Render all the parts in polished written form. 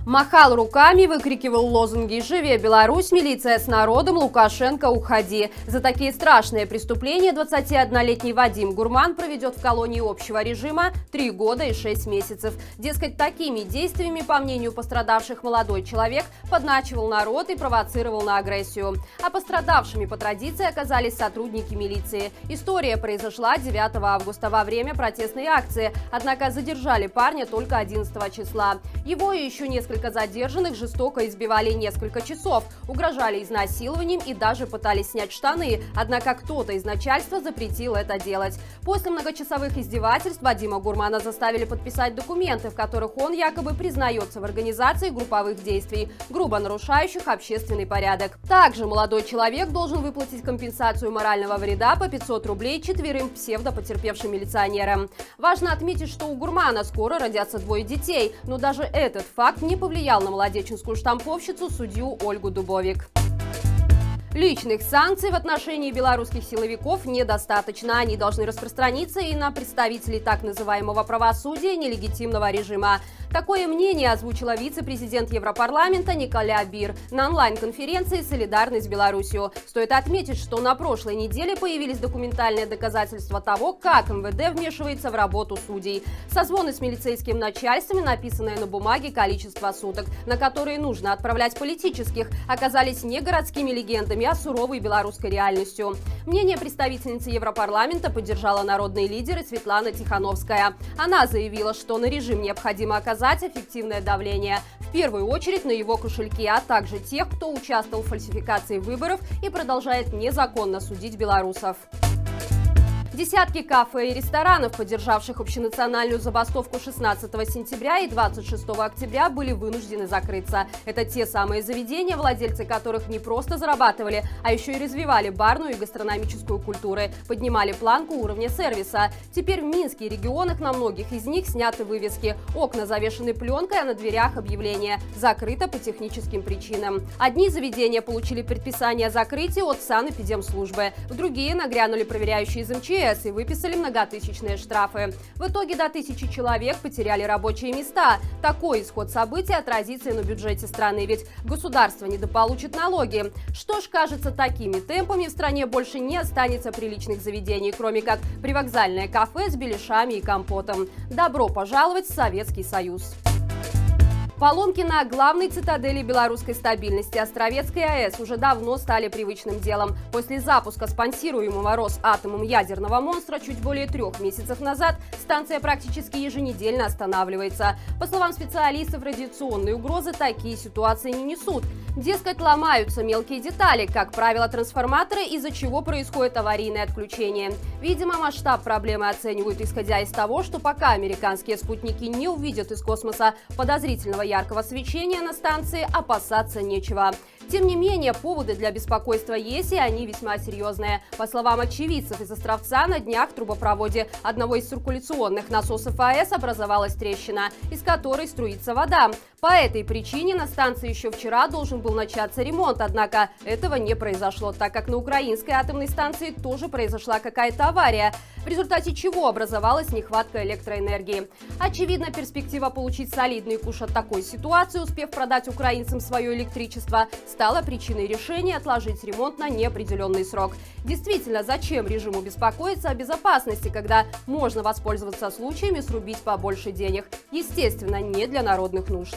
Махал руками, выкрикивал лозунги «Живи Беларусь! Милиция с народом! Лукашенко, уходи!». За такие страшные преступления 21-летний Вадим Гурман проведет в колонии общего режима 3 года и 6 месяцев. Дескать, такими действиями, по мнению пострадавших, молодой человек подначивал народ и провоцировал на агрессию. А пострадавшими по традиции оказались сотрудники милиции. История произошла 9 августа во время протестной акции, однако задержали парня только 11 числа. Его и еще несколько задержанных жестоко избивали несколько часов, угрожали изнасилованием и даже пытались снять штаны, однако кто-то из начальства запретил это делать. После многочасовых издевательств Вадима Гурмана заставили подписать документы, в которых он якобы признается в организации групповых действий, грубо нарушающих общественный порядок. Также молодой человек должен выплатить компенсацию морального вреда по 500 рублей 4 псевдопотерпевшим милиционерам. Важно отметить, что у Гурмана скоро родятся 2 детей, но даже этот факт не повлиял на молодеченскую штамповщицу судью Ольгу Дубовик. Личных санкций в отношении белорусских силовиков недостаточно. Они должны распространиться и на представителей так называемого правосудия нелегитимного режима. Такое мнение озвучила вице-президент Европарламента Николя Бир на онлайн-конференции «Солидарность с Беларусью». Стоит отметить, что на прошлой неделе появились документальные доказательства того, как МВД вмешивается в работу судей. Созвоны с милицейским начальством, написанное на бумаге количество суток, на которые нужно отправлять политических, оказались не городскими легендами, а суровой белорусской реальностью. Мнение представительницы Европарламента поддержала народный лидер Светлана Тихановская. Она заявила, что на режим необходимо оказать эффективное давление, в первую очередь на его кошельки, а также тех, кто участвовал в фальсификации выборов и продолжает незаконно судить белорусов. Десятки кафе и ресторанов, поддержавших общенациональную забастовку 16 сентября и 26 октября, были вынуждены закрыться. Это те самые заведения, владельцы которых не просто зарабатывали, а еще и развивали барную и гастрономическую культуры, поднимали планку уровня сервиса. Теперь в Минске и регионах на многих из них сняты вывески. Окна завешены пленкой, а на дверях объявление «Закрыто по техническим причинам». Одни заведения получили предписание о закрытии от санэпидемслужбы, в другие нагрянули проверяющие из МЧС и выписали многотысячные штрафы. В итоге до 1000 человек потеряли рабочие места. Такой исход событий отразится и на бюджете страны, ведь государство недополучит налоги. Что ж, кажется, такими темпами в стране больше не останется приличных заведений, кроме как привокзальное кафе с беляшами и компотом. Добро пожаловать в Советский Союз! Поломки на главной цитадели белорусской стабильности Островецкой АЭС уже давно стали привычным делом. После запуска спонсируемого Росатомом ядерного монстра чуть более 3 месяцев назад станция практически еженедельно останавливается. По словам специалистов, радиационные угрозы такие ситуации не несут. Дескать, ломаются мелкие детали, как правило, трансформаторы, из-за чего происходит аварийное отключение. Видимо, масштаб проблемы оценивают, исходя из того, что пока американские спутники не увидят из космоса подозрительного яркого свечения на станции, опасаться нечего. Тем не менее, поводы для беспокойства есть, и они весьма серьезные. По словам очевидцев из Островца, на днях в трубопроводе одного из циркуляционных насосов АЭС образовалась трещина, из которой струится вода. По этой причине на станции еще вчера должен был начаться ремонт, однако этого не произошло, так как на украинской атомной станции тоже произошла какая-то авария, в результате чего образовалась нехватка электроэнергии. Очевидно, перспектива получить солидный куш от такой ситуации, успев продать украинцам свое электричество, стала причиной решения отложить ремонт на неопределенный срок. Действительно, зачем режиму беспокоиться о безопасности, когда можно воспользоваться случаями срубить побольше денег? Естественно, не для народных нужд.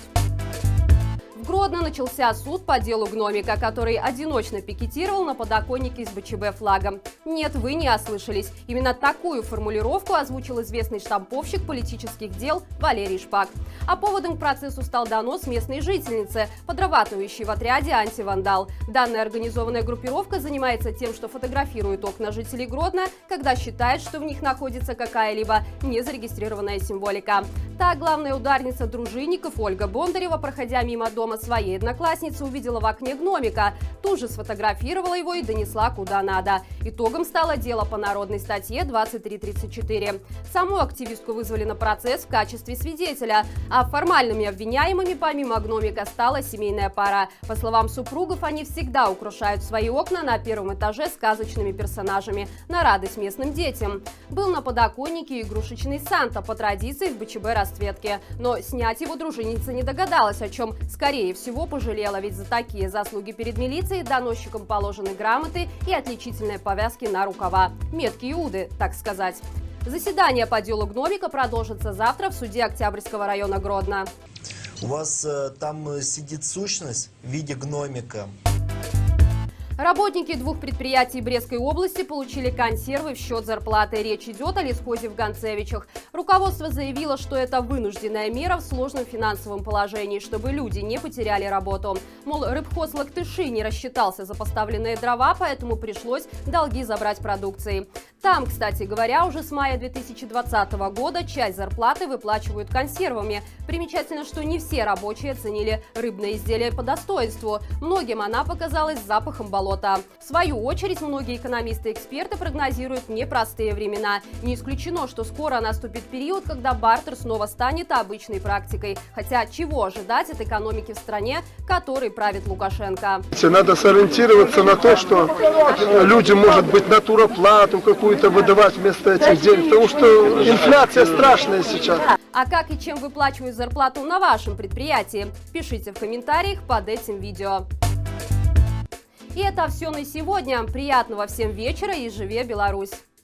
В Гродно начался суд по делу гномика, который одиночно пикетировал на подоконнике с БЧБ флагом. Нет, вы не ослышались. Именно такую формулировку озвучил известный штамповщик политических дел Валерий Шпак. А поводом к процессу стал донос местной жительницы, подрабатывающей в отряде «Антивандал». Данная организованная группировка занимается тем, что фотографирует окна жителей Гродно, когда считает, что в них находится какая-либо незарегистрированная символика. Так, главная ударница дружинников Ольга Бондарева, проходя мимо дома мама своей одноклассницы увидела в окне гномика, тут же сфотографировала его и донесла куда надо. Итогом стало дело по народной статье 2334. Саму активистку вызвали на процесс в качестве свидетеля, а формальными обвиняемыми помимо гномика стала семейная пара. По словам супругов, они всегда украшают свои окна на первом этаже сказочными персонажами на радость местным детям. Был на подоконнике игрушечный Санта по традиции в БЧБ расцветке, но снять его дружинница не догадалась, о чем, скорее всего, пожалела, ведь за такие заслуги перед милицией доносчикам положены грамоты и отличительные повязки на рукава. Меткие Иуды, так сказать. Заседание по делу гномика продолжится завтра в суде Октябрьского района Гродно. У вас там сидит сущность в виде гномика. Работники двух предприятий Брестской области получили консервы в счет зарплаты. Речь идет о лесхозе в Гонцевичах. Руководство заявило, что это вынужденная мера в сложном финансовом положении, чтобы люди не потеряли работу. Мол, рыбхоз Лактыши не рассчитался за поставленные дрова, поэтому пришлось долги забрать продукции. Там, кстати говоря, уже с мая 2020 года часть зарплаты выплачивают консервами. Примечательно, что не все рабочие оценили рыбное изделие по достоинству. Многим она показалась запахом болота. В свою очередь, многие экономисты и эксперты прогнозируют непростые времена. Не исключено, что скоро наступит период, когда бартер снова станет обычной практикой. Хотя чего ожидать от экономики в стране, которой правит Лукашенко? Надо сориентироваться на то, что люди, может быть, натуроплату какую-то выдавать вместо этих денег, потому что инфляция страшная сейчас. А как и чем выплачивают зарплату на вашем предприятии? Пишите в комментариях под этим видео. И это все на сегодня. Приятного всем вечера и живе Беларусь!